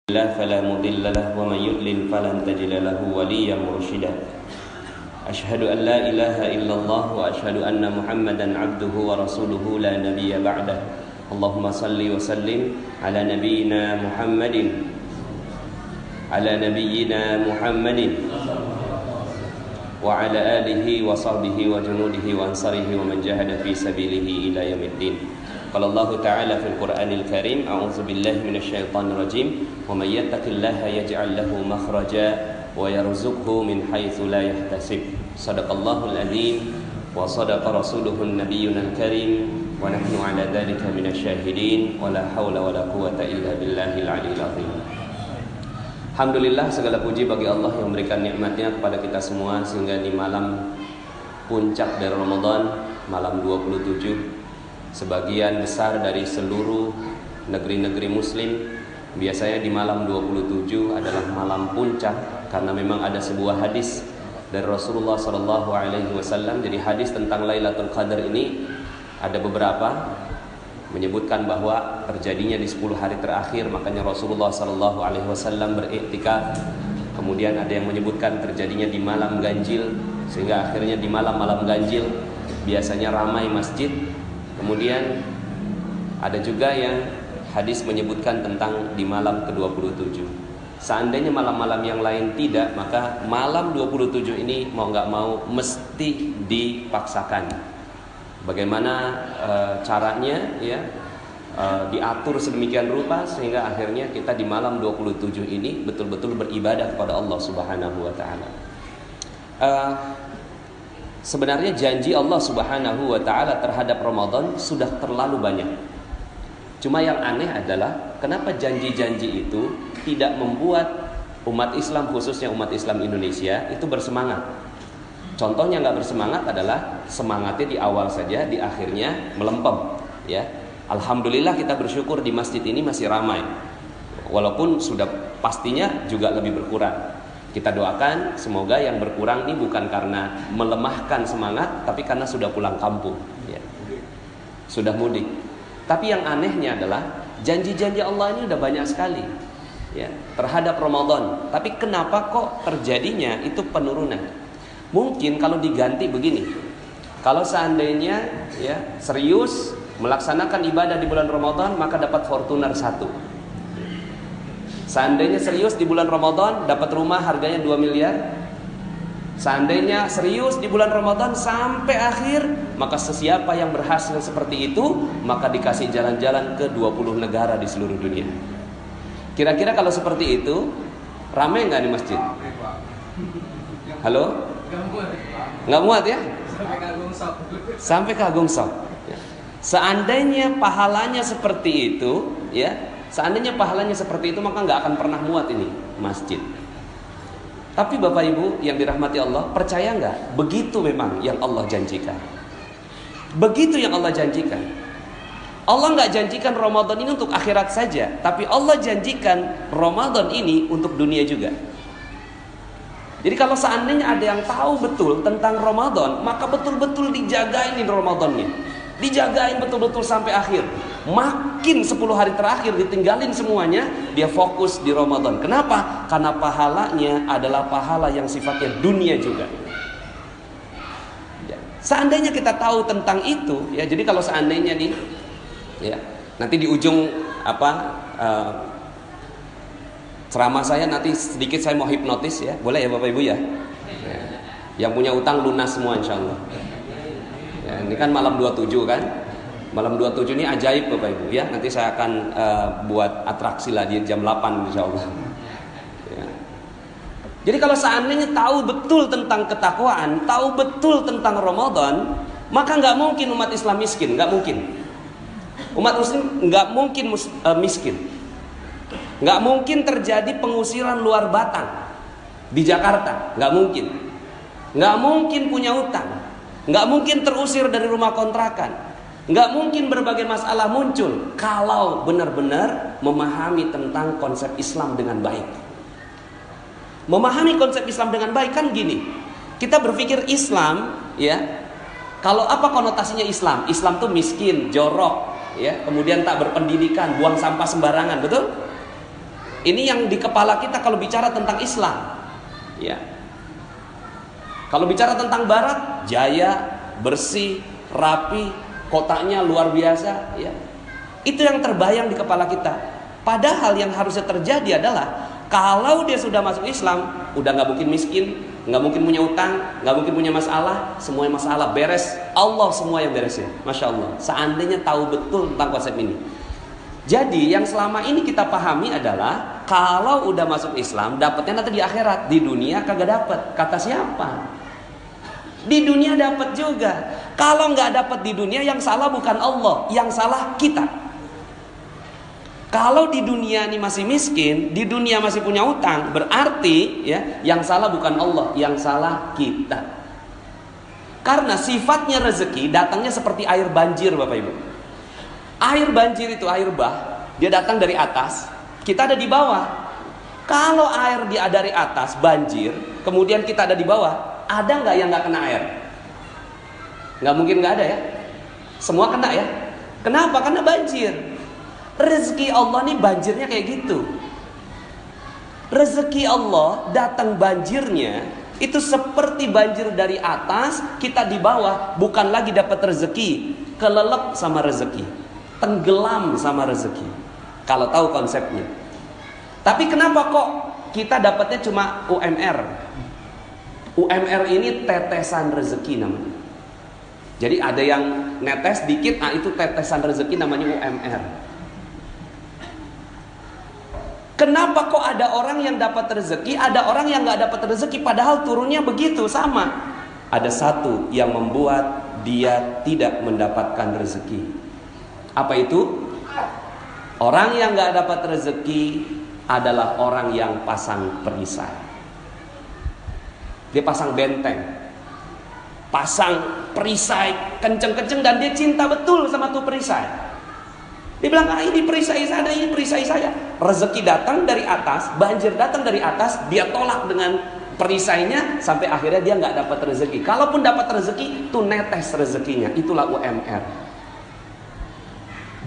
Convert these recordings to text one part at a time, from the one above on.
الله فلا مضل له ومن يضلل فلن تجد له وليا مرشدا أشهد أن لا إله إلا الله وأشهد أن محمدا عبده ورسوله لا نبي بعده اللهم صل وسلم على نبينا محمد وعلى آله وصحبه وجنوده وأنصاره ومن جاهد في سبيله إلى يوم الدين. قال الله تعالى في القرآن الكريم أعوذ بالله من الشيطان الرجيم ومن يتق الله يجعل له مخرجا ويرزقه من حيث لا يحتسب صدق الله العظيم وصدق رسوله النبي الكريم ونحن على ذلك من الشاهدين ولا حول ولا قوة إلا بالله العلي العظيم. Alhamdulillah, segala puji bagi Allah yang memberikan nikmatnya kepada kita semua sehingga di malam puncak dari Ramadan, malam 27, sebagian besar dari seluruh negeri-negeri muslim biasanya di malam 27 adalah malam puncak karena memang ada sebuah hadis dari Rasulullah SAW. Jadi hadis tentang Lailatul Qadar ini ada beberapa menyebutkan bahwa terjadinya di 10 hari terakhir, makanya Rasulullah SAW beriktikaf. Kemudian ada yang menyebutkan terjadinya di malam ganjil, sehingga akhirnya di malam-malam ganjil biasanya ramai masjid. Kemudian ada juga yang hadis menyebutkan tentang di malam ke-27. Seandainya malam-malam yang lain tidak, maka malam 27 ini mau nggak mau mesti dipaksakan. Bagaimana caranya ya diatur sedemikian rupa sehingga akhirnya kita di malam 27 ini betul-betul beribadah kepada Allah Subhanahu wa taala. Sebenarnya janji Allah Subhanahu wa taala terhadap Ramadan sudah terlalu banyak. Cuma yang aneh adalah kenapa janji-janji itu tidak membuat umat Islam, khususnya umat Islam Indonesia itu bersemangat. Contohnya nggak bersemangat adalah semangatnya di awal saja, di akhirnya melempem. Ya, alhamdulillah kita bersyukur di masjid ini masih ramai, walaupun sudah pastinya juga lebih berkurang. Kita doakan semoga yang berkurang ini bukan karena melemahkan semangat, tapi karena sudah pulang kampung, ya. Sudah mudik. Tapi yang anehnya adalah janji-janji Allah ini udah banyak sekali, ya, terhadap Ramadan. Tapi kenapa kok terjadinya itu penurunan? Mungkin kalau diganti begini, kalau seandainya ya serius melaksanakan ibadah di bulan Ramadan maka dapat Fortuner 1. Seandainya serius di bulan Ramadan dapat rumah harganya 2 miliar. Seandainya serius di bulan Ramadan sampai akhir, maka sesiapa yang berhasil seperti itu maka dikasih jalan-jalan ke 20 negara di seluruh dunia. Kira-kira kalau seperti itu ramai nggak di masjid? Halo? Nggak muat ya? Sampai ke Agung Sok. Seandainya pahalanya seperti itu, ya, seandainya pahalanya seperti itu maka nggak akan pernah muat ini masjid. Tapi Bapak Ibu yang dirahmati Allah, percaya nggak? Begitu memang yang Allah janjikan. Begitu yang Allah janjikan. Allah nggak janjikan Ramadan ini untuk akhirat saja, tapi Allah janjikan Ramadan ini untuk dunia juga. Jadi kalau seandainya ada yang tahu betul tentang Ramadan, maka betul-betul dijagain Ramadannya. Dijagain betul-betul sampai akhir. Makin 10 hari terakhir ditinggalin semuanya, dia fokus di Ramadan. Kenapa? Karena pahalanya adalah pahala yang sifatnya dunia juga. Ya. Seandainya kita tahu tentang itu, ya, jadi kalau seandainya nih, ya, nanti di ujung ceramah saya nanti sedikit saya mau hipnotis, ya, boleh ya Bapak Ibu ya? Ya. Yang punya utang lunas semua insya Allah. Ya, ini kan malam 27 kan? Malam 27 ini ajaib Bapak Ibu ya. Nanti saya akan buat atraksi lah di jam 8 insya Allah. Ya. Jadi kalau seandainya tahu betul tentang ketakwaan, tahu betul tentang Ramadan, maka nggak mungkin umat Islam miskin, nggak mungkin. Umat Muslim nggak mungkin miskin. Nggak mungkin terjadi pengusiran luar batang di Jakarta, nggak mungkin. Nggak mungkin punya utang, nggak mungkin terusir dari rumah kontrakan, nggak mungkin berbagai masalah muncul kalau benar-benar memahami tentang konsep Islam dengan baik. Memahami konsep Islam dengan baik kan gini, kita berpikir Islam, ya, kalau apa konotasinya Islam? Islam tuh miskin, jorok, ya, kemudian tak berpendidikan, buang sampah sembarangan, betul? Ini yang di kepala kita kalau bicara tentang Islam. Ya. Kalau bicara tentang Barat, jaya, bersih, rapi, kotanya luar biasa. Ya. Itu yang terbayang di kepala kita. Padahal yang harusnya terjadi adalah kalau dia sudah masuk Islam, udah nggak mungkin miskin, nggak mungkin punya utang, nggak mungkin punya masalah, semuanya masalah beres. Allah semua yang beresin. Masya Allah. Seandainya tahu betul tentang konsep ini. Jadi yang selama ini kita pahami adalah kalau udah masuk Islam dapatnya nanti di akhirat, di dunia kagak dapat. Kata siapa? Di dunia dapat juga. Kalau nggak dapat di dunia, yang salah bukan Allah, yang salah kita. Kalau di dunia ini masih miskin, di dunia masih punya utang, berarti ya yang salah bukan Allah, yang salah kita. Karena sifatnya rezeki datangnya seperti air banjir, Bapak Ibu. Air banjir itu air bah, dia datang dari atas, kita ada di bawah. Kalau air dia dari atas banjir, kemudian kita ada di bawah, ada nggak yang nggak kena air? Nggak mungkin nggak ada ya. Semua kena ya. Kenapa? Karena banjir. Rezeki Allah nih banjirnya kayak gitu. Rezeki Allah datang banjirnya itu seperti banjir dari atas, kita di bawah, bukan lagi dapat rezeki, kelelep sama rezeki. Tenggelam sama rezeki. Kalau tahu konsepnya. Tapi kenapa kok kita dapatnya cuma UMR? UMR ini tetesan rezeki namanya. Jadi ada yang netes dikit, itu tetesan rezeki namanya UMR. Kenapa kok ada orang yang dapat rezeki, ada orang yang nggak dapat rezeki, padahal turunnya begitu sama? Ada satu yang membuat dia tidak mendapatkan rezeki. Apa itu? Orang yang gak dapat rezeki adalah orang yang pasang perisai. Dia pasang benteng, pasang perisai kenceng-kenceng, dan dia cinta betul sama tuh perisai. Dia bilang, ini perisai saya, ini perisai saya. Rezeki datang dari atas, banjir datang dari atas, dia tolak dengan perisainya, sampai akhirnya dia gak dapat rezeki. Kalaupun dapat rezeki, tuh netes rezekinya. Itulah UMR.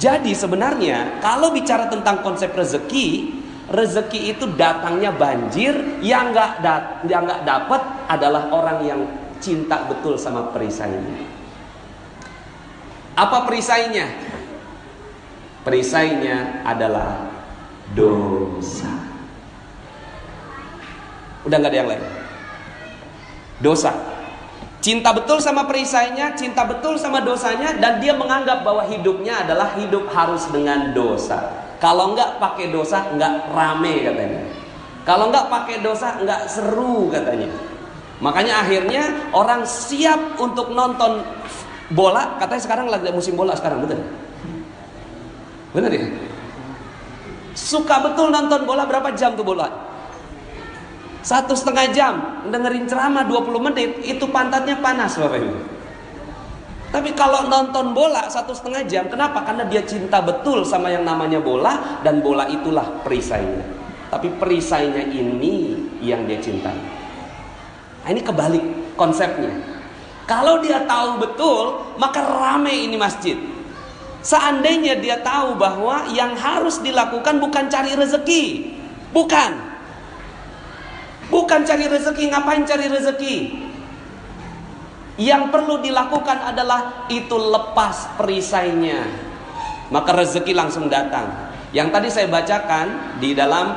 Jadi sebenarnya kalau bicara tentang konsep rezeki, rezeki itu datangnya banjir, yang nggak dapat adalah orang yang cinta betul sama perisainya. Apa perisainya? Perisainya adalah dosa. Udah nggak ada yang lain. Dosa. Cinta betul sama perisainya, cinta betul sama dosanya, dan dia menganggap bahwa hidupnya adalah hidup harus dengan dosa. Kalau enggak pakai dosa, enggak rame katanya. Kalau enggak pakai dosa, enggak seru katanya. Makanya akhirnya orang siap untuk nonton bola, katanya sekarang lagi musim bola sekarang, betul? Benar ya? Suka betul nonton bola, berapa jam tuh bola? 1,5 jam dengerin ceramah 20 menit, itu pantatnya panas Bapak Ibu. Tapi kalau nonton bola 1,5 jam, kenapa? Karena dia cinta betul sama yang namanya bola, dan bola itulah perisainya. Tapi perisainya ini yang dia cintai. Nah, ini kebalik konsepnya. Kalau dia tahu betul, maka rame ini masjid. Seandainya dia tahu bahwa yang harus dilakukan bukan cari rezeki, bukan cari rezeki. Ngapain cari rezeki? Yang perlu dilakukan adalah itu lepas perisainya, maka rezeki langsung datang. Yang tadi saya bacakan di dalam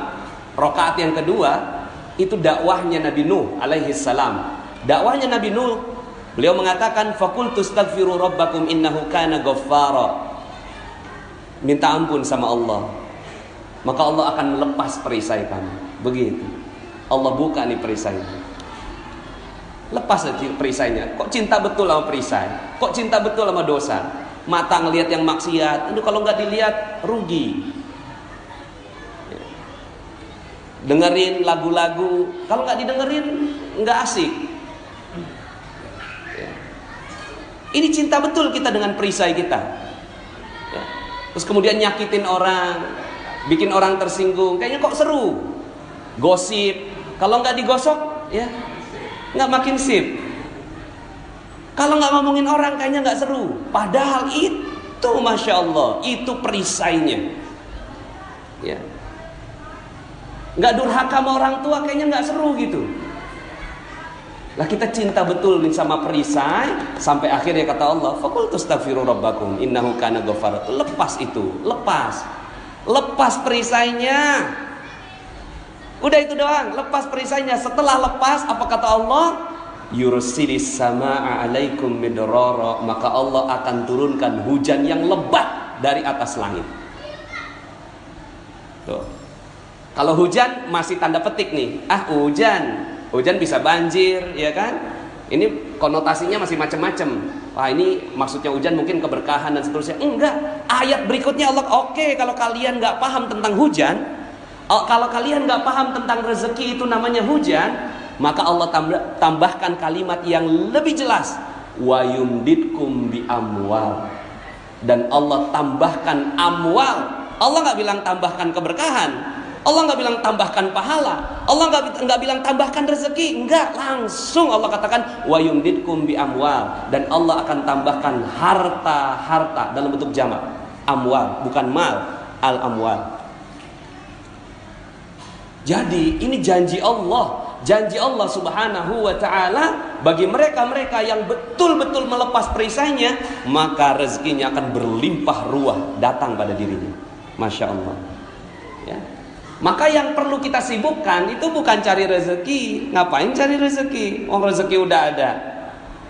rakaat yang kedua, itu dakwahnya Nabi Nuh alaihi salam. Dakwahnya Nabi Nuh, beliau mengatakan, faqultu astaghfiru rabbakum innahu kana ghaffara. Minta ampun sama Allah, maka Allah akan melepas perisai kamu. Begitu. Allah buka nih perisainya. Lepas aja perisainya. Kok cinta betul sama perisai? Kok cinta betul sama dosa? Mata ngelihat yang maksiat, itu kalau nggak dilihat rugi. Dengerin lagu-lagu, kalau nggak didengerin nggak asik. Ini cinta betul kita dengan perisai kita. Terus kemudian nyakitin orang, bikin orang tersinggung, kayaknya kok seru. Gosip, kalau nggak digosok, ya nggak makin sip. Kalau nggak ngomongin orang, kayaknya nggak seru. Padahal itu, masya Allah, itu perisainya. Ya. nggak durhaka sama orang tua, kayaknya nggak seru gitu. Lah kita cinta betul nih sama perisai, sampai akhirnya kata Allah, faqultu astaghfiru rabbakum innahu kana ghafara. Lepas itu, lepas perisainya. Udah itu doang, lepas perisainya. Setelah lepas, apa kata Allah? Yursilis samaa alaikum midrara, maka Allah akan turunkan hujan yang lebat dari atas langit. Tuh. Kalau hujan masih tanda petik nih. Hujan bisa banjir, ya kan? Ini konotasinya masih macam-macam. Wah, ini maksudnya hujan mungkin keberkahan dan seterusnya. Enggak. Ayat berikutnya Allah, oke, kalau kalian nggak paham tentang hujan, kalau kalian nggak paham tentang rezeki itu namanya hujan, maka Allah tambahkan kalimat yang lebih jelas. Wa yumditkum bi amwal. Dan Allah tambahkan amwal. Allah nggak bilang tambahkan keberkahan. Allah nggak bilang tambahkan pahala. Allah nggak bilang tambahkan rezeki. Enggak, langsung Allah katakan wa yumditkum bi amwal. Dan Allah akan tambahkan harta dalam bentuk jamak. Amwal, bukan mal, al amwal. Jadi ini janji Allah Subhanahu wa ta'ala bagi mereka-mereka yang betul-betul melepas perisainya, maka rezekinya akan berlimpah ruah datang pada dirinya. Masya Allah, ya. Maka yang perlu kita sibukkan itu bukan cari rezeki. Ngapain cari rezeki? Rezeki udah ada.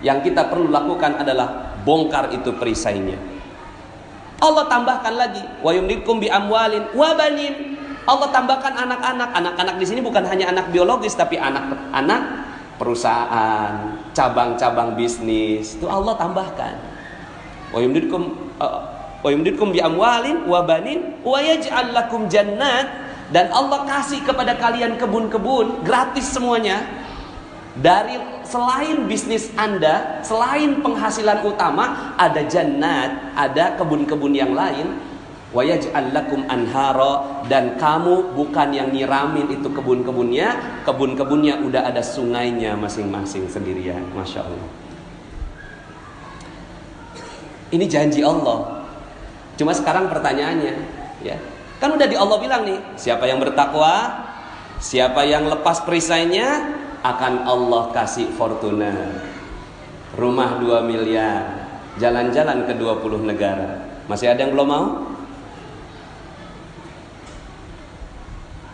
Yang kita perlu lakukan adalah bongkar itu perisainya. Allah tambahkan lagi, wa yumditkum bi amwalin wa banin. Allah tambahkan anak-anak. Anak-anak di sini bukan hanya anak biologis, tapi anak-anak perusahaan, cabang-cabang bisnis. Itu Allah tambahkan. Wa yumditkum bi amwalin wa banin wa yaj'al lakum jannat. Dan Allah kasih kepada kalian kebun-kebun gratis semuanya. Dari selain bisnis Anda, selain penghasilan utama, ada jannat, ada kebun-kebun yang lain. Wa yaj'al lakum anhara, dan kamu bukan yang nyiramin itu kebun-kebunnya udah ada sungainya masing-masing sendirian. Masya Allah. Ini janji Allah. Cuma sekarang pertanyaannya, ya, kan udah di Allah bilang nih, siapa yang bertakwa, siapa yang lepas perisainya, akan Allah kasih fortuna. Rumah 2 miliar, jalan-jalan ke 20 negara. Masih ada yang belum mau?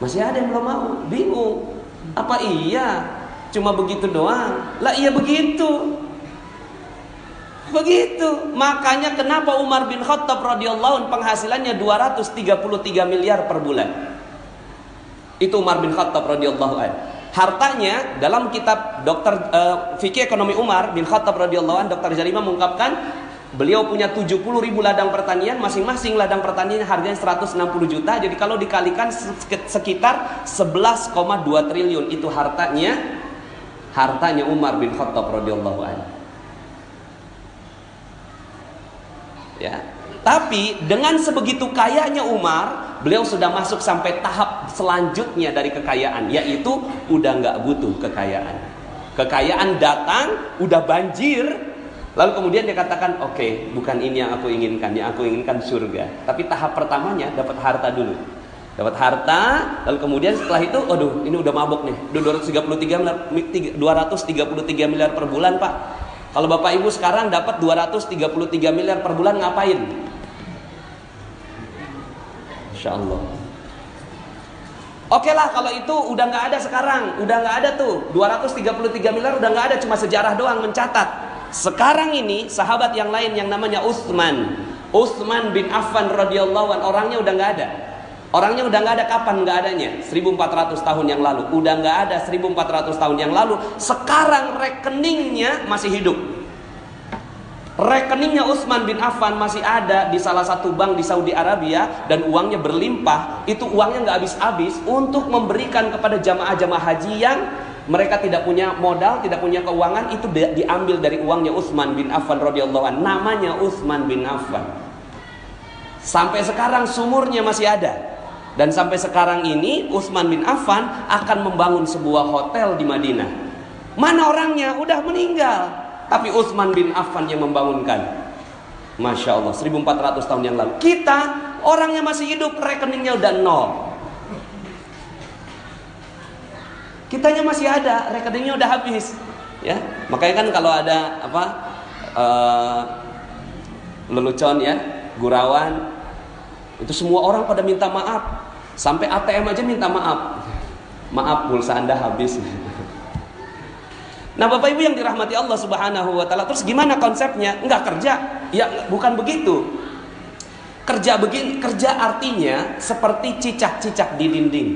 Masih ada yang belum mau? Bingung. Apa iya cuma begitu doang? Lah iya begitu. Begitu. Makanya kenapa Umar bin Khattab radhiyallahu anhu penghasilannya 233 miliar per bulan. Itu Umar bin Khattab radhiyallahu anhu. Hartanya dalam kitab Fikih Ekonomi Umar bin Khattab radhiyallahu anhu, Dr. Jarima mengungkapkan beliau punya 70.000 ladang pertanian, masing-masing ladang pertanian harganya 160 juta. Jadi kalau dikalikan sekitar 11,2 triliun itu hartanya Umar bin Khattab radhiyallahu anhu. Ya. Tapi dengan sebegitu kayanya Umar, beliau sudah masuk sampai tahap selanjutnya dari kekayaan, yaitu udah nggak butuh kekayaan. Kekayaan datang, udah banjir, lalu kemudian dia katakan, oke, bukan ini yang aku inginkan surga. Tapi tahap pertamanya dapat harta dulu. Dapat harta, lalu kemudian setelah itu, aduh, ini udah mabok nih, 233 miliar per bulan, Pak. Kalau Bapak Ibu sekarang dapat 233 miliar per bulan, ngapain? Insya Allah. Oke lah, kalau itu udah nggak ada sekarang, udah nggak ada tuh 233 miliar, udah nggak ada, cuma sejarah doang mencatat. Sekarang ini sahabat yang lain yang namanya Utsman bin Affan radhiyallahu anhu, orangnya udah nggak ada. Orangnya udah nggak ada. Kapan nggak adanya? 1400 tahun yang lalu. Udah nggak ada 1400 tahun yang lalu. Sekarang rekeningnya masih hidup. Rekeningnya Utsman bin Affan masih ada di salah satu bank di Saudi Arabia, dan uangnya berlimpah. Itu uangnya nggak habis-habis untuk memberikan kepada jamaah-jamaah haji yang mereka tidak punya modal, tidak punya keuangan. Itu diambil dari uangnya Utsman bin Affan radhiyallahu anhu. Namanya Utsman bin Affan. Sampai sekarang sumurnya masih ada. Dan sampai sekarang ini Utsman bin Affan akan membangun sebuah hotel di Madinah. Mana orangnya? Udah meninggal. Tapi Utsman bin Affan yang membangunkan. Masya Allah, 1400 tahun yang lalu. Kita orangnya masih hidup, rekeningnya udah nol. Kitanya masih ada, rekeningnya udah habis. Ya, makanya kan kalau ada lelucon ya, gurauan, itu semua orang pada minta maaf. Sampai ATM aja minta maaf. Maaf, pulsa Anda habis. Nah, Bapak Ibu yang dirahmati Allah Subhanahu wa taala, terus gimana konsepnya? Enggak kerja. Ya, bukan begitu. Kerja artinya seperti cicak-cicak di dinding.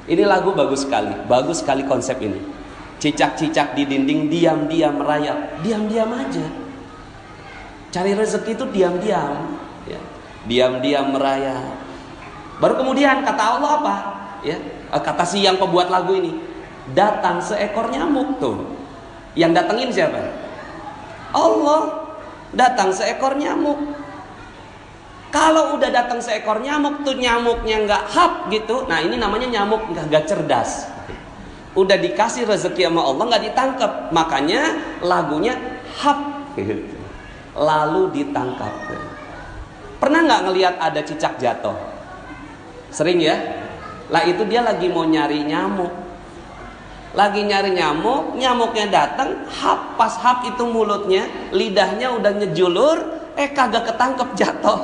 Ini lagu bagus sekali konsep ini. Cicak-cicak di dinding diam-diam merayap, diam-diam aja. Cari rezeki itu diam-diam, ya. Diam-diam merayap. Baru kemudian kata Allah apa? Ya, kata si yang pembuat lagu ini, datang seekor nyamuk tuh. Yang datengin siapa? Allah. Datang seekor nyamuk. Kalau udah datang seekor nyamuk tuh, nyamuknya nggak hap gitu. Nah, ini namanya nyamuk nggak cerdas. Udah dikasih rezeki sama Allah nggak ditangkap. Makanya lagunya hap gitu. Lalu ditangkap. Pernah nggak ngelihat ada cicak jatuh? Sering ya. Lah itu dia lagi mau nyari nyamuk. Lagi nyari nyamuk, nyamuknya datang, hap, pas hap itu mulutnya, lidahnya udah nyejulur, kagak ketangkep, jatuh.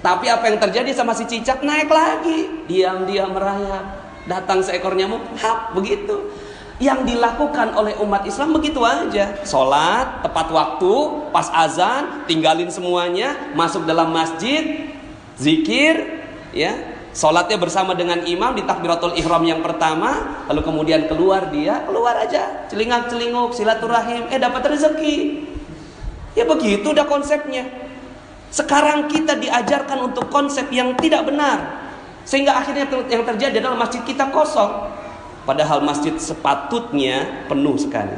Tapi apa yang terjadi sama si cicak? Naik lagi, diam-diam merayap. Datang seekor nyamuk, hap, begitu. Yang dilakukan oleh umat Islam begitu aja. Sholat tepat waktu, pas azan, tinggalin semuanya, masuk dalam masjid, zikir, ya. Sholatnya bersama dengan imam di takbiratul ihram yang pertama, lalu kemudian keluar aja, celingak-celinguk, silaturahim, dapat rezeki. Ya begitu dah konsepnya. Sekarang kita diajarkan untuk konsep yang tidak benar, sehingga akhirnya yang terjadi adalah masjid kita kosong, padahal masjid sepatutnya penuh sekali.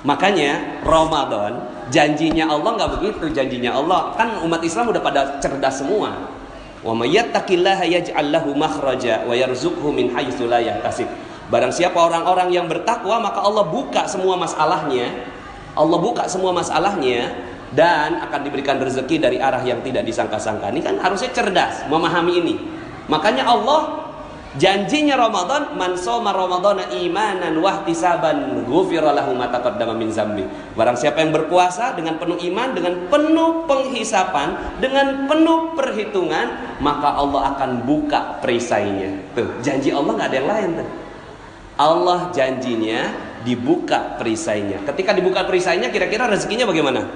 Makanya Ramadan, janjinya Allah nggak begitu. Janjinya Allah kan umat Islam udah pada cerdas semua. Wa may yattaqillaha yaj'al lahu makhraja wa yarzuqhu min haitsu la yahtasib. Barang siapa orang-orang yang bertakwa, maka Allah buka semua masalahnya. Allah buka semua masalahnya dan akan diberikan rezeki dari arah yang tidak disangka-sangka. Ini kan harusnya cerdas memahami ini. Makanya Allah janjinya Ramadan, man shoma ramadhana imanan wahtisaban ghufira lahu ma taqaddama min dzambi. Barang siapa yang berpuasa dengan penuh iman, dengan penuh penghisapan, dengan penuh perhitungan, maka Allah akan buka perisainya. Tuh, janji Allah nggak ada yang lain tuh. Allah janjinya dibuka perisainya. Ketika dibuka perisainya, kira-kira rezekinya bagaimana?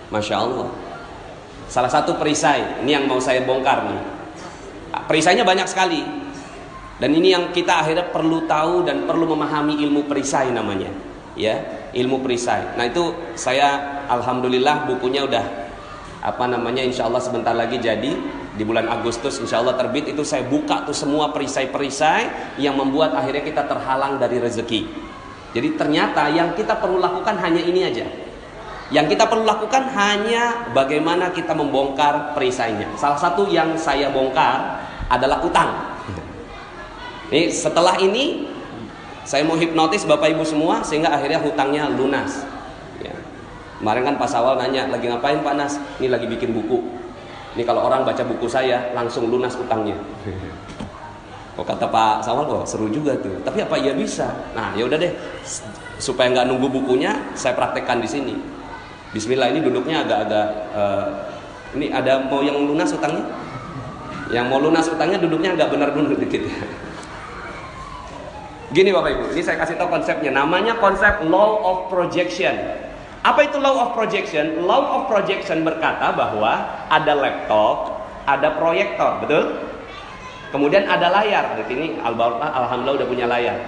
Masya Allah. Salah satu perisai, ini yang mau saya bongkar nih. Perisainya banyak sekali. Dan ini yang kita akhirnya perlu tahu dan perlu memahami ilmu perisai namanya. Ya, ilmu perisai. Nah itu saya alhamdulillah bukunya udah insya Allah sebentar lagi jadi. Di bulan Agustus insya Allah terbit. Itu saya buka tuh semua perisai-perisai yang membuat akhirnya kita terhalang dari rezeki. Jadi ternyata yang kita perlu lakukan hanya ini aja. Yang kita perlu lakukan hanya bagaimana kita membongkar perisainya. Salah satu yang saya bongkar adalah utang. Nih, setelah ini saya mau hipnotis Bapak Ibu semua sehingga akhirnya hutangnya lunas. Ya. Kemarin kan Pak Sawal nanya, lagi ngapain Pak Nas? Ini lagi bikin buku. Ini kalau orang baca buku saya langsung lunas utangnya. Kok kata Pak Sawal, kok seru juga tuh. Tapi apa iya bisa? Nah, ya udah deh. Supaya nggak nunggu bukunya, saya praktekkan di sini. Bismillah, ini duduknya agak-agak ini ada mau yang lunas utangnya? Yang mau lunas utangnya duduknya agak benar-benar dikit ya. Gini Bapak Ibu, ini saya kasih tahu konsepnya. Namanya konsep law of projection. Apa itu law of projection? Law of projection berkata bahwa ada laptop, ada proyektor, betul? Kemudian ada layar. Di sini alhamdulillah udah punya layar.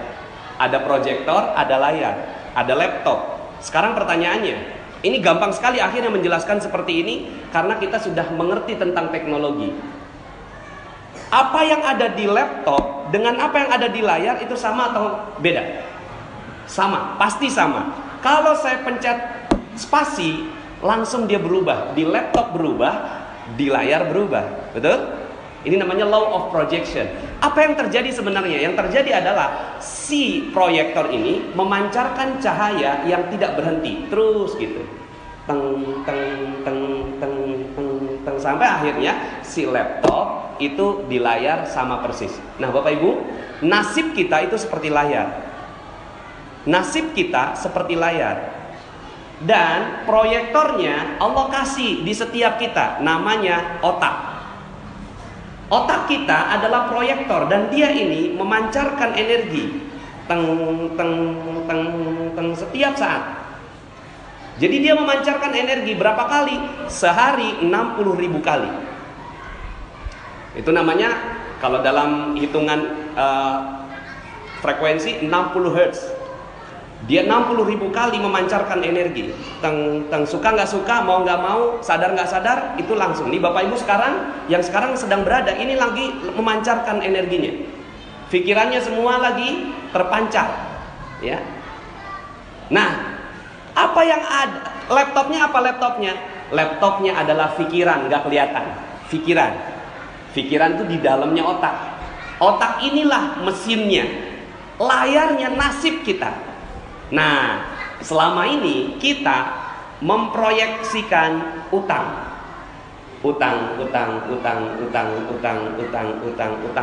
Ada proyektor, ada layar, ada laptop. Sekarang pertanyaannya, ini gampang sekali akhirnya menjelaskan seperti ini karena kita sudah mengerti tentang teknologi. Apa yang ada di laptop dengan apa yang ada di layar itu sama atau beda? Sama, pasti sama. Kalau saya pencet spasi, langsung dia berubah. Di laptop berubah, di layar berubah. Betul? Ini namanya law of projection. Apa yang terjadi sebenarnya? Yang terjadi adalah si proyektor ini memancarkan cahaya yang tidak berhenti. Terus gitu. Teng, teng, teng, teng, teng, teng, sampai akhirnya si laptop itu di layar sama persis. Nah Bapak Ibu, nasib kita itu seperti layar. Nasib kita seperti layar. Dan proyektornya Allah kasih di setiap kita, namanya otak. Otak kita adalah proyektor dan dia ini memancarkan energi teng teng teng teng setiap saat. Jadi dia memancarkan energi berapa kali? Sehari 60.000 kali. Itu namanya kalau dalam hitungan frekuensi 60 Hz. Dia 60.000 kali memancarkan energi. Suka nggak suka, mau nggak mau, sadar nggak sadar, itu langsung. Nih Bapak Ibu sekarang, yang sekarang sedang berada, ini lagi memancarkan energinya. Pikirannya semua lagi terpancar, ya. Nah, apa yang ada? Laptopnya apa laptopnya? Laptopnya adalah pikiran, nggak kelihatan. Pikiran itu di dalamnya otak. Otak inilah mesinnya, layarnya nasib kita. Nah, selama ini kita memproyeksikan utang.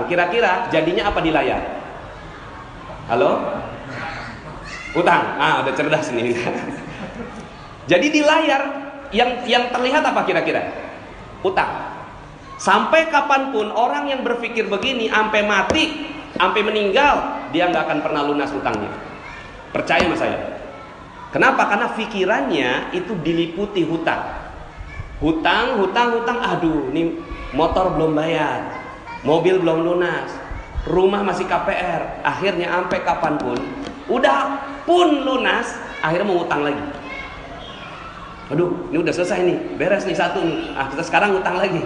Kira-kira jadinya apa di layar? Halo? Utang. Udah cerdas nih. Jadi di layar yang terlihat apa kira-kira? Utang. Sampai kapanpun orang yang berpikir begini, sampai mati, sampai meninggal, dia nggak akan pernah lunas utangnya. Percaya sama saya. Kenapa? Karena pikirannya itu diliputi hutang. Hutang. Aduh, nih motor belum bayar, mobil belum lunas, rumah masih KPR. Akhirnya sampai kapanpun, udah pun lunas, akhirnya mau utang lagi. Aduh, ini udah selesai nih, beres nih satu nih. Kita sekarang utang lagi.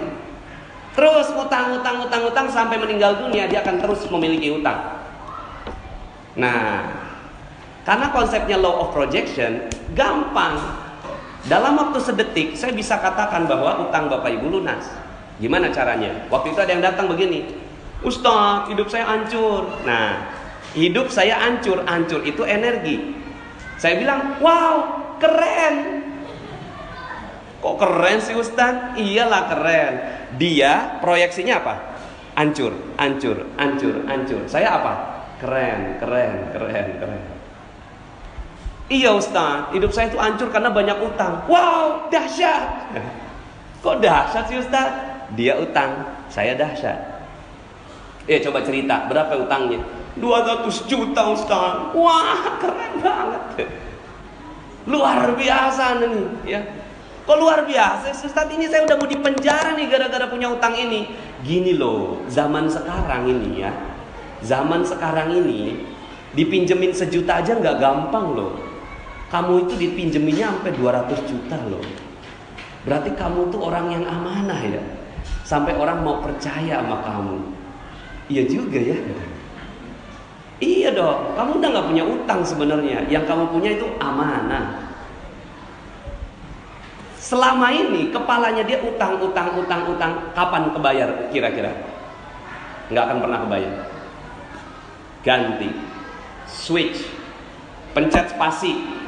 Terus utang sampai meninggal dunia, dia akan terus memiliki utang. Nah, karena konsepnya law of projection gampang. Dalam waktu sedetik saya bisa katakan bahwa utang Bapak Ibu lunas. Gimana caranya? Waktu itu ada yang datang begini, Ustaz, hidup saya hancur. Nah, hidup saya hancur itu energi. Saya bilang, wow, keren. Kok keren sih Ustaz? Iyalah keren. Dia proyeksinya apa? Hancur. Saya apa? Keren. Iya Ustaz, hidup saya itu hancur karena banyak utang. Wow, dahsyat. Kok dahsyat sih Ustaz? Dia utang, saya dahsyat. Coba cerita, berapa utangnya? 200 juta Ustaz. Wah, keren banget. Luar biasa nih, ya. Kok luar biasa Ustaz, ini saya udah mau dipenjara nih gara-gara punya utang ini. Gini loh, zaman sekarang ini ya. Zaman sekarang ini dipinjemin 1 juta aja nggak gampang loh. Kamu itu dipinjeminnya sampai 200 juta loh. Berarti kamu tuh orang yang amanah ya. Sampai orang mau percaya sama kamu. Iya juga ya. Iya dong, kamu udah nggak punya utang sebenarnya. Yang kamu punya itu amanah. Selama ini kepalanya dia utang. Kapan kebayar kira-kira? Nggak akan pernah kebayar. Ganti, switch, pencet spasi.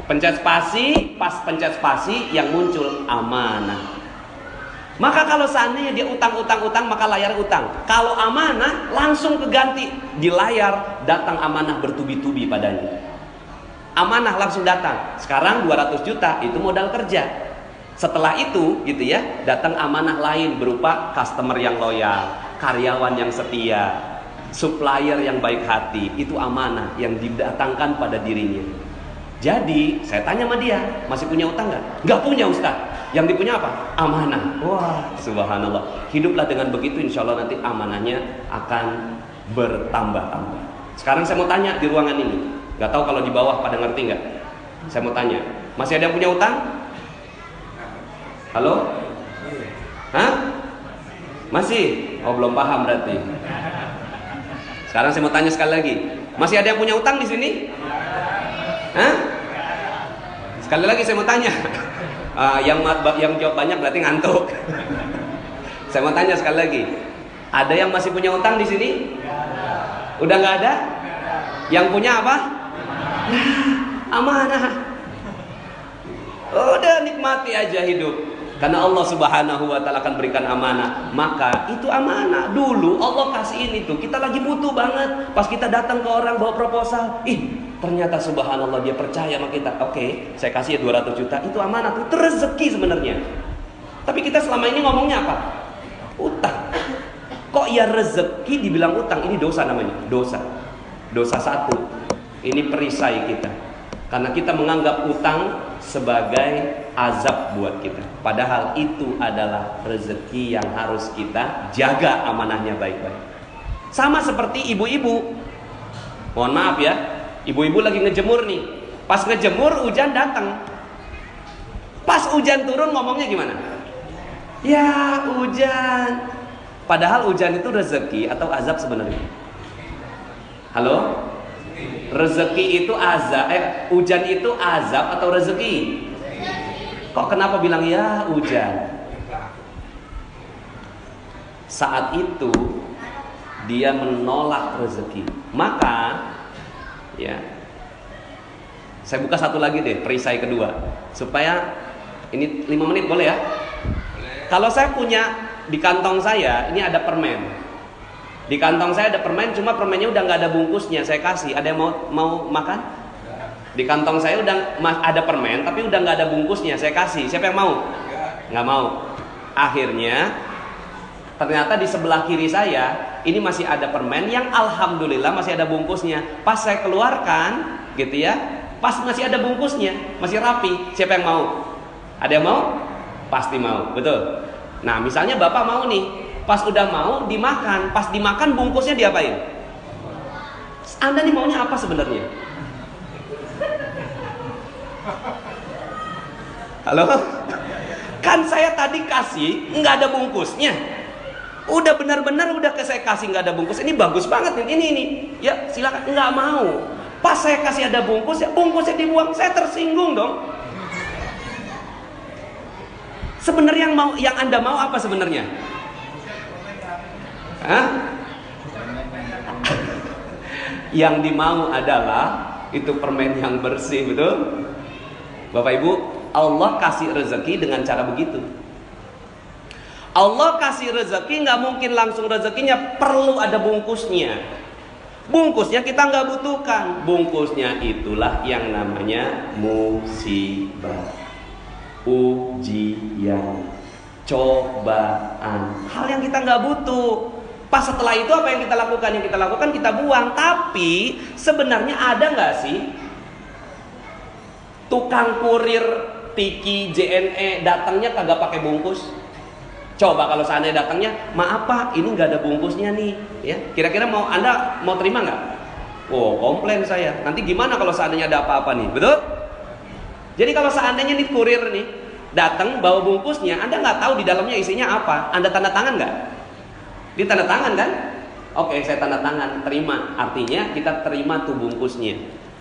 Pas pencet spasi yang muncul amanah. Maka kalau seandainya dia utang, maka layar utang. Kalau amanah langsung keganti di layar, datang amanah bertubi-tubi padanya. Amanah langsung datang. Sekarang 200 juta itu modal kerja. Setelah itu gitu ya, datang amanah lain berupa customer yang loyal, karyawan yang setia, supplier yang baik hati. Itu amanah yang didatangkan pada dirinya. Jadi saya tanya sama dia, masih punya utang nggak? Nggak punya Ustaz. Yang dipunya apa? Amanah. Wah, subhanallah. Hiduplah dengan begitu, insya Allah nanti amanahnya akan bertambah-tambah. Sekarang saya mau tanya di ruangan ini, nggak tahu kalau di bawah pada ngerti nggak? Saya mau tanya, masih ada yang punya utang? Halo? Hah? Masih? Oh, belum paham berarti. Sekarang saya mau tanya sekali lagi, masih ada yang punya utang di sini? Hah? Sekali lagi saya mau tanya. Yang jawab banyak berarti ngantuk. Saya mau tanya sekali lagi. Ada yang masih punya utang di sini? Udah nggak ada? Yang punya apa? Amanah. Udah nikmati aja hidup. Karena Allah Subhanahu wa taala akan berikan amanah. Maka itu amanah. Dulu Allah kasihin itu, kita lagi butuh banget. Pas kita datang ke orang bawa proposal, ternyata subhanallah dia percaya sama kita. Oke, saya kasih 200 juta. Itu amanah, itu rezeki sebenarnya. Tapi kita selama ini ngomongnya apa? Utang. Kok ya rezeki dibilang utang? Ini dosa namanya. Dosa satu. Ini perisai kita. Karena kita menganggap utang sebagai azab buat kita. Padahal itu adalah rezeki yang harus kita jaga amanahnya baik-baik. Sama seperti ibu-ibu. Mohon maaf ya, ibu-ibu lagi ngejemur nih. Pas ngejemur hujan datang. Pas hujan turun ngomongnya gimana? Ya hujan. Padahal hujan itu rezeki atau azab sebenarnya? Halo? Rezeki itu azab, hujan itu azab atau rezeki? Kok kenapa bilang ya hujan? Saat itu dia menolak rezeki. Maka ya, saya buka satu lagi deh, perisai kedua, supaya ini 5 menit boleh ya? Kalau saya punya di kantong saya ini ada permen. Di kantong saya ada permen, cuma permennya udah nggak ada bungkusnya. Saya kasih, ada yang mau makan? Di kantong saya udah ada permen, tapi udah nggak ada bungkusnya. Saya kasih, siapa yang mau? Nggak mau. Akhirnya, ternyata di sebelah kiri saya ini masih ada permen yang alhamdulillah masih ada bungkusnya. Pas saya keluarkan, gitu ya, pas masih ada bungkusnya, masih rapi. Siapa yang mau? Ada yang mau? Pasti mau, betul. Nah, misalnya bapak mau nih. Pas udah mau dimakan, pas dimakan bungkusnya diapain? Anda nih maunya apa sebenarnya? Halo? Kan saya tadi kasih nggak ada bungkusnya. Udah benar-benar udah saya kasih nggak ada bungkus. Ini bagus banget nih, ini. Ya silakan, nggak mau. Pas saya kasih ada bungkus, ya bungkusnya dibuang. Saya tersinggung dong. Sebenarnya yang Anda mau apa sebenarnya? Hah? Yang dimau adalah itu permen yang bersih, betul? Bapak Ibu, Allah kasih rezeki dengan cara begitu. Allah kasih rezeki nggak mungkin langsung rezekinya, perlu ada bungkusnya. Bungkusnya kita nggak butuhkan. Bungkusnya itulah yang namanya musibah, ujian, cobaan, hal yang kita nggak butuh. Pas setelah itu apa yang kita lakukan? Yang kita lakukan kita buang. Tapi sebenarnya ada nggak sih tukang kurir Tiki JNE datangnya kagak pakai bungkus? Coba kalau seandainya datangnya, maaf Pak, ini nggak ada bungkusnya nih. Ya, kira-kira Anda mau terima nggak? Oh, komplain saya. Nanti gimana kalau seandainya ada apa-apa nih? Betul? Jadi kalau seandainya nih kurir nih datang bawa bungkusnya, Anda nggak tahu di dalamnya isinya apa. Anda tanda tangan nggak? Dia tanda tangan kan? Oke, saya tanda tangan, terima. Artinya kita terima tuh bungkusnya.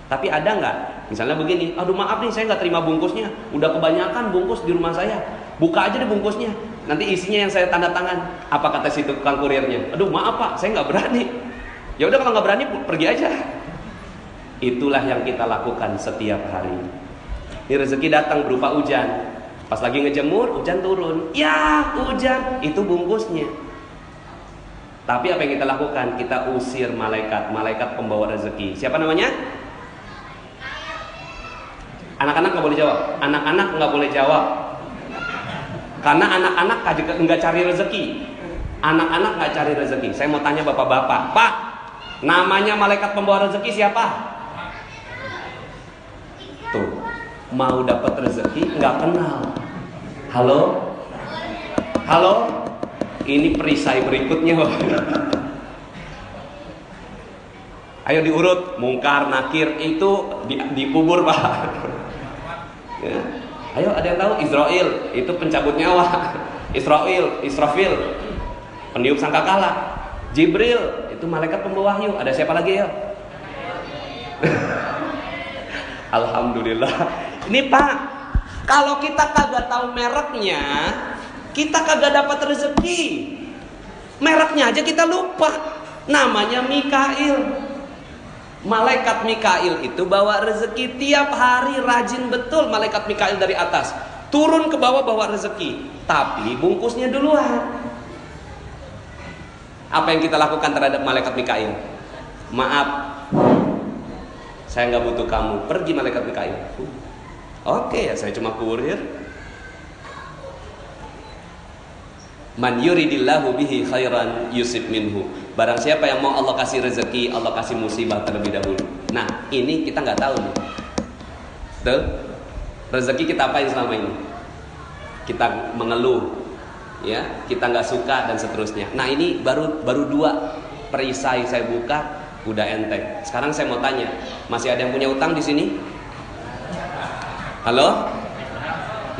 Tapi ada nggak? Misalnya begini, aduh maaf nih saya nggak terima bungkusnya. Udah kebanyakan bungkus di rumah saya. Buka aja deh bungkusnya. Nanti isinya yang saya tanda tangan. Apa kata si tukang kurirnya? Aduh maaf Pak, saya nggak berani. Ya udah kalau nggak berani pergi aja. Itulah yang kita lakukan setiap hari. Ini rezeki datang berupa hujan. Pas lagi ngejemur, hujan turun. Ya hujan, itu bungkusnya. Tapi apa yang kita lakukan? Kita usir malaikat pembawa rezeki. Siapa namanya? Anak-anak nggak boleh jawab. Anak-anak nggak boleh jawab. Karena anak-anak nggak cari rezeki. Anak-anak nggak cari rezeki. Saya mau tanya bapak-bapak, Pak, namanya malaikat pembawa rezeki siapa? Tuh, mau dapat rezeki nggak kenal. Halo, halo. Ini perisai berikutnya. Ayo diurut, mungkar, nakir itu dikubur Pak. Ya. Ayo ada yang tahu? Israel itu pencabut nyawa. Israfil peniup sangkakala. Jibril itu malaikat pembawa wahyu. Ada siapa lagi ya? Alhamdulillah. Ini Pak, kalau kita kagak tahu mereknya, kita kagak dapat rezeki. Mereknya aja kita lupa. Namanya Mikail. Malaikat Mikail itu bawa rezeki tiap hari, rajin betul malaikat Mikail dari atas. turun ke bawah bawa rezeki, tapi bungkusnya duluan. Apa yang kita lakukan terhadap malaikat Mikail? Maaf, saya nggak butuh kamu, pergi malaikat Mikail. Oke ya, saya cuma kurir. Man yuridillahu bihi khairan yusib minhu. Barang siapa yang mau Allah kasih rezeki, Allah kasih musibah terlebih dahulu. Nah, ini kita nggak tahu nih. Tuh, rezeki kita apain selama ini? Kita mengeluh, ya, kita nggak suka dan seterusnya. Nah, ini baru 2 perisai saya buka, udah enteng. Sekarang saya mau tanya, masih ada yang punya utang di sini? Halo?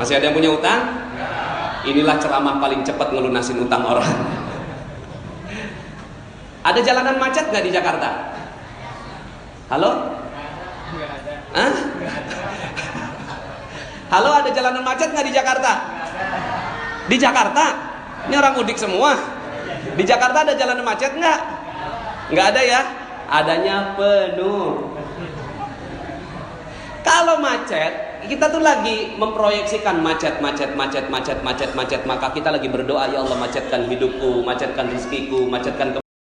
Masih ada yang punya utang? Inilah ceramah paling cepat ngelunasin utang orang. Ada jalanan macet nggak di Jakarta? Halo? Hah? Halo, ada jalanan macet nggak di Jakarta? Di Jakarta? Ini orang mudik semua. Di Jakarta ada jalanan macet nggak? Nggak ada ya? Adanya penuh. Kalau macet, kita tuh lagi memproyeksikan macet, maka kita lagi berdoa, ya Allah macetkan hidupku, macetkan rezekiku, macetkan